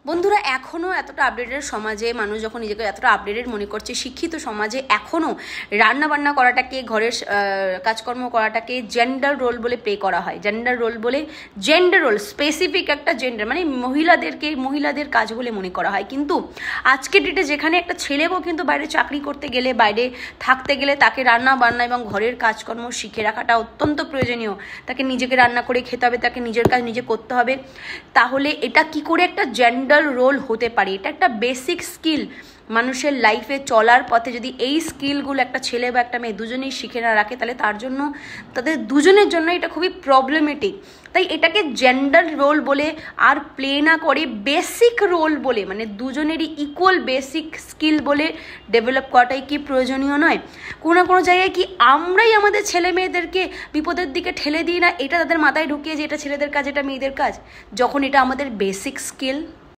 বন্ধুরা এখনও এতটা আপডেটেড সমাজে মানুষ যখন নিজেকে এতটা আপডেটেড মনে করছে, শিক্ষিত সমাজে এখনও রান্নাবান্না করাটাকে, ঘরের কাজকর্ম করাটাকে জেন্ডার রোল বলে প্লে করা হয়। জেন্ডার রোল স্পেসিফিক একটা জেন্ডার, মানে মহিলাদের কাজ বলে মনে করা হয়। কিন্তু আজকের ডেটে যেখানে একটা ছেলেও কিন্তু বাইরে চাকরি করতে গেলে, বাইরে থাকতে গেলে তাকে রান্না বান্না এবং ঘরের কাজকর্ম শিখে রাখাটা অত্যন্ত প্রয়োজনীয়। তাকে নিজেকে রান্না করে খেতে হবে, তাকে নিজের কাজ নিজে করতে হবে। তাহলে এটা কি করে একটা জেন্ডার রোল হতে পারে? এটা একটা বেসিক স্কিল। মানুষের লাইফে চলার পথে যদি এই স্কিলগুলো একটা ছেলে বা একটা মেয়ে দুজনেই শিখে না রাখে, তাহলে তাদের দুজনের জন্য এটা খুবই প্রবলেমেটিক। তাই এটাকে জেন্ডার রোল বলে আর প্লে না করে বেসিক রোল বলে, মানে দুজনেরই ইকুয়াল বেসিক স্কিল বলে ডেভেলপ করাটাই কি প্রয়োজনীয় নয়? কোনো না কোনো জায়গায় কি আমরাই আমাদের ছেলে মেয়েদেরকে বিপদের দিকে ঠেলে দিই না? এটা তাদের মাথায় ঢুকিয়ে যে এটা ছেলেদের কাজ, এটা মেয়েদের কাজ, যখন এটা আমাদের বেসিক স্কিল।